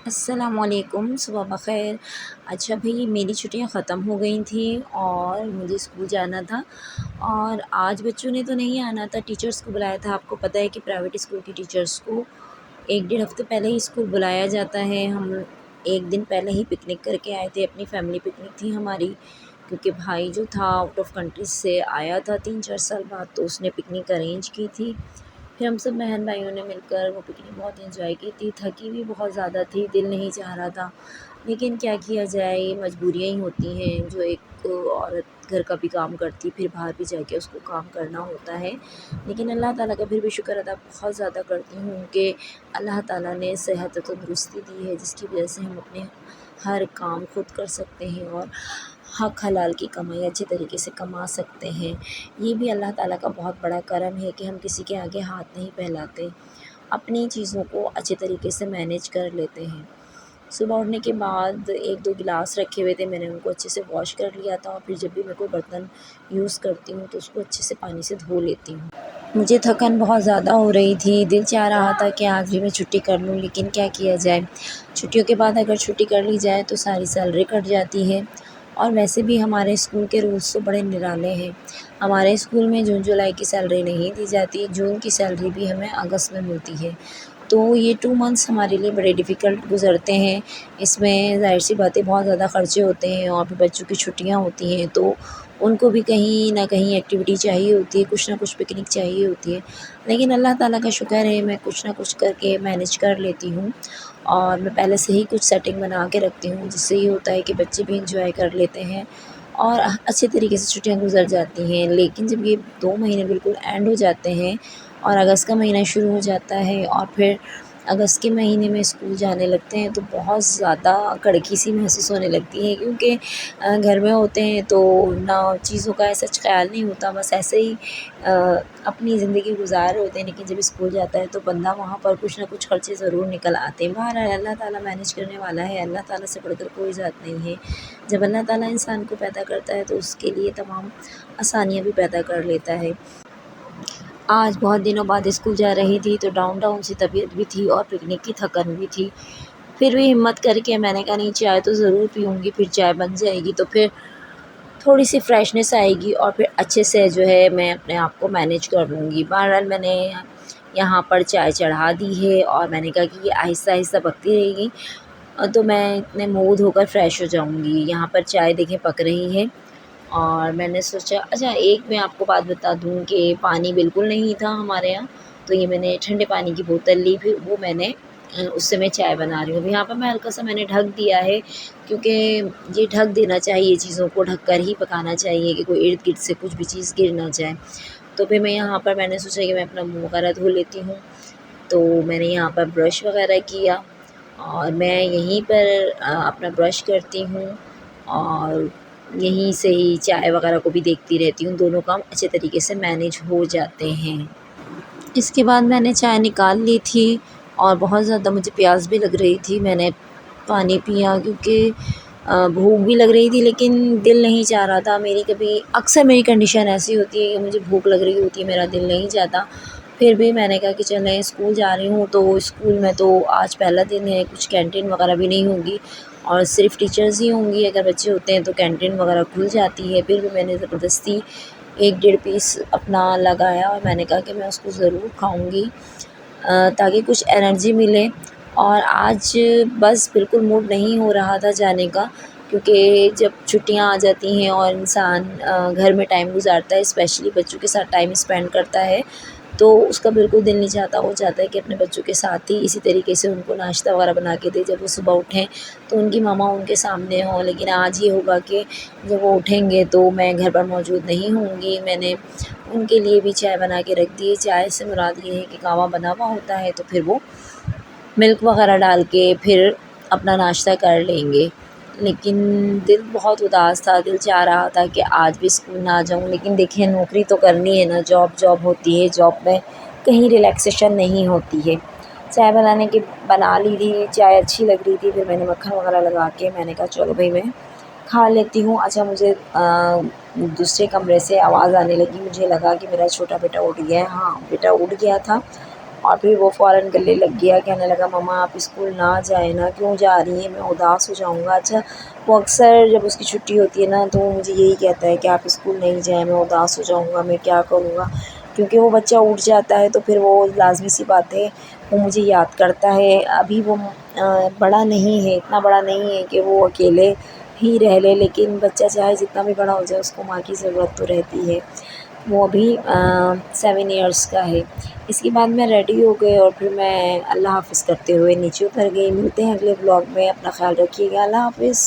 السلام علیکم، صبح بخیر۔ اچھا بھئی، میری چھٹیاں ختم ہو گئی تھیں اور مجھے اسکول جانا تھا، اور آج بچوں نے تو نہیں آنا تھا، ٹیچرس کو بلایا تھا۔ آپ کو پتہ ہے کہ پرائیویٹ اسکول کی ٹیچرس کو 1 ڈیڑھ ہفتے پہلے ہی اسکول بلایا جاتا ہے۔ ہم 1 دن پہلے ہی پکنک کر کے آئے تھے، اپنی فیملی پکنک تھی ہماری، کیونکہ بھائی جو تھا آؤٹ آف کنٹری سے آیا تھا 3 4 سال بعد، تو اس نے پکنک ارینج کی تھی۔ پھر ہم سب بہن بھائیوں نے مل کر وہ پکنک بہت انجوائے کی تھی۔ تھکی بھی بہت زیادہ تھی، دل نہیں چاہ رہا تھا، لیکن کیا کیا جائے، یہ مجبوریاں ہی ہوتی ہیں۔ جو ایک عورت گھر کا بھی کام کرتی، پھر باہر بھی جا کے اس کو کام کرنا ہوتا ہے، لیکن اللہ تعالیٰ کا پھر بھی شکر ادا بہت زیادہ کرتی ہوں کہ اللہ تعالیٰ نے صحت و تندرستی دی ہے، جس کی وجہ سے ہم اپنے ہر کام خود کر سکتے ہیں اور حق حلال کی کمائی اچھے طریقے سے کما سکتے ہیں۔ یہ بھی اللہ تعالیٰ کا بہت بڑا کرم ہے کہ ہم کسی کے آگے ہاتھ نہیں پھیلاتے، اپنی چیزوں کو اچھے طریقے سے مینیج کر لیتے ہیں۔ صبح اٹھنے کے بعد 1 2 گلاس رکھے ہوئے تھے، میں نے ان کو اچھے سے واش کر لیا تھا، اور پھر جب بھی میں کوئی برتن یوز کرتی ہوں تو اس کو اچھے سے پانی سے دھو لیتی ہوں۔ مجھے تھکن بہت زیادہ ہو رہی تھی، دل چاہ رہا تھا کہ آج بھی میں چھٹی کر لوں، لیکن کیا کیا جائے، چھٹیوں کے بعد اگر چھٹی کر لی جائے تو ساری سیلری کٹ جاتی ہے، اور ویسے بھی ہمارے اسکول کے رولز تو بڑے نرالے ہیں۔ ہمارے اسکول میں جون جولائی کی سیلری نہیں دی جاتی، جون کی سیلری بھی ہمیں اگست میں ملتی ہے، تو یہ 2 منتھس ہمارے لیے بڑے ڈیفیکلٹ گزرتے ہیں۔ اس میں ظاہر سی باتیں بہت زیادہ خرچے ہوتے ہیں، اور پھر بچوں کی چھٹیاں ہوتی ہیں تو ان کو بھی کہیں نہ کہیں ایکٹیویٹی چاہیے ہوتی ہے، کچھ نہ کچھ پکنک چاہیے ہوتی ہے، لیکن اللہ تعالیٰ کا شکر ہے میں کچھ نہ کچھ کر کے مینیج کر لیتی ہوں، اور میں پہلے سے ہی کچھ سیٹنگ بنا کے رکھتی ہوں، جس سے یہ ہوتا ہے کہ بچے بھی انجوائے کر لیتے ہیں اور اچھے طریقے سے چھٹیاں گزر جاتی ہیں۔ لیکن جب یہ 2 مہینے بالکل اینڈ ہو جاتے ہیں اور اگست کا مہینہ شروع ہو جاتا ہے، اور پھر اگست کے مہینے میں اسکول جانے لگتے ہیں، تو بہت زیادہ کڑکی سی محسوس ہونے لگتی ہے، کیونکہ گھر میں ہوتے ہیں تو نہ چیزوں کا ایسا خیال نہیں ہوتا، بس ایسے ہی اپنی زندگی گزار ہوتے ہیں، لیکن جب اسکول جاتا ہے تو بندہ وہاں پر کچھ نہ کچھ خرچے ضرور نکل آتے ہیں۔ بہرحال اللہ تعالیٰ مینیج کرنے والا ہے، اللہ تعالیٰ سے بڑھ کر کوئی ذات نہیں ہے۔ جب اللہ تعالیٰ انسان کو پیدا کرتا ہے تو اس کے لیے تمام آسانیاں بھی پیدا کر لیتا ہے۔ آج بہت دنوں بعد اسکول جا رہی تھی تو ڈاؤن سی طبیعت بھی تھی اور پکنک کی تھکن بھی تھی، پھر بھی ہمت کر کے میں نے کہا نہیں، چائے تو ضرور پیوں گی، پھر چائے بن جائے گی تو پھر تھوڑی سی فریشنس آئے گی، اور پھر اچھے سے جو ہے میں اپنے آپ کو مینیج کر لوں گی۔ بہرحال میں نے یہاں پر چائے چڑھا دی ہے، اور میں نے کہا کہ یہ آہستہ آہستہ پکتی رہے گی تو میں اتنے منہ دھو کر فریش ہو جاؤں گی۔ یہاں پر چائے دیکھیں پک رہی ہے، اور میں نے سوچا اچھا ایک میں آپ کو بات بتا دوں کہ پانی بالکل نہیں تھا ہمارے یہاں، تو یہ میں نے ٹھنڈے پانی کی بوتل لی، پھر وہ میں نے اس سے میں چائے بنا رہی ہوں۔ یہاں پر میں ہلکا سا میں نے ڈھک دیا ہے، کیونکہ یہ ڈھک دینا چاہیے، چیزوں کو ڈھک کر ہی پکانا چاہیے کہ کوئی ارد گرد سے کچھ بھی چیز گر نہ جائے۔ تو پھر میں یہاں پر میں نے سوچا کہ میں اپنا منہ وغیرہ دھو لیتی ہوں، تو میں نے یہاں پر برش وغیرہ کیا، اور میں یہیں پر اپنا برش کرتی ہوں، اور یہیں سے ہی چائے وغیرہ کو بھی دیکھتی رہتی ہوں، دونوں کام اچھے طریقے سے مینیج ہو جاتے ہیں۔ اس کے بعد میں نے چائے نکال لی تھی، اور بہت زیادہ مجھے پیاس بھی لگ رہی تھی، میں نے پانی پیا، کیونکہ بھوک بھی لگ رہی تھی لیکن دل نہیں چاہ رہا تھا۔ اکثر میری کنڈیشن ایسی ہوتی ہے کہ مجھے بھوک لگ رہی ہوتی ہے، میرا دل نہیں چاہتا، پھر بھی میں نے کہا کہ چلیں اسکول جا رہی ہوں تو اسکول میں تو آج پہلا دن ہے، کچھ کینٹین وغیرہ بھی نہیں ہوگی، اور صرف ٹیچرز ہی ہوں گی، اگر بچے ہوتے ہیں تو کینٹین وغیرہ کھل جاتی ہے۔ پھر بھی میں نے زبردستی 1 1.5 پیس اپنا لگایا، اور میں نے کہا کہ میں اس کو ضرور کھاؤں گی تاکہ کچھ انرجی ملے۔ اور آج بس بالکل موڈ نہیں ہو رہا تھا جانے کا، کیونکہ جب چھٹیاں آ جاتی ہیں اور انسان گھر میں ٹائم گزارتا ہے، اسپیشلی بچوں کے ساتھ ٹائم اسپینڈ کرتا ہے، تو اس کا بالکل دل نہیں چاہتا، وہ چاہتا ہے کہ اپنے بچوں کے ساتھ ہی اسی طریقے سے ان کو ناشتہ وغیرہ بنا کے دے، جب وہ صبح اٹھیں تو ان کی ماما ان کے سامنے ہوں۔ لیکن آج یہ ہوگا کہ جب وہ اٹھیں گے تو میں گھر پر موجود نہیں ہوں گی۔ میں نے ان کے لیے بھی چائے بنا کے رکھ دی ہے، چائے سے مراد یہ ہے کہ قہوہ بنا ہوا ہوتا ہے، تو پھر وہ ملک وغیرہ ڈال کے پھر اپنا ناشتہ کر لیں گے۔ لیکن دل بہت اداس تھا، دل چاہ رہا تھا کہ آج بھی اسکول نہ جاؤں، لیکن دیکھیں نوکری تو کرنی ہے نا، جاب ہوتی ہے، جاب میں کہیں ریلیکسیشن نہیں ہوتی ہے۔ چائے بنا لی تھی، چائے اچھی لگ رہی تھی، پھر میں نے مکھن وغیرہ لگا کے میں نے کہا چلو بھائی میں کھا لیتی ہوں۔ اچھا مجھے دوسرے کمرے سے آواز آنے لگی، مجھے لگا کہ میرا چھوٹا بیٹا اٹھ گیا ہے، ہاں بیٹا اٹھ گیا تھا، اور پھر وہ فوراً گلے لگ گیا، کہنے لگا مما آپ اسکول نہ جائیں نا، کیوں جا رہی ہیں، میں اداس ہو جاؤں گا۔ اچھا وہ اکثر جب اس کی چھٹی ہوتی ہے نا تو وہ مجھے یہی کہتا ہے کہ آپ اسکول نہیں جائیں، میں اداس ہو جاؤں گا، میں کیا کروں گا، کیونکہ وہ بچہ اٹھ جاتا ہے تو پھر وہ لازمی سی بات ہے وہ مجھے یاد کرتا ہے۔ ابھی وہ بڑا نہیں ہے، اتنا بڑا نہیں ہے کہ وہ اکیلے ہی رہ لے، لیکن بچہ چاہے جتنا بھی بڑا ہو جائے اس کو ماں کی ضرورت تو رہتی ہے۔ وہ ابھی 7 ایئرس کا ہے۔ اس کے بعد میں ریڈی ہو گئی اور پھر میں اللہ حافظ کرتے ہوئے نیچے اتر گئی۔ ملتے ہیں اگلے بلاگ میں، اپنا خیال رکھیے گا، اللہ حافظ۔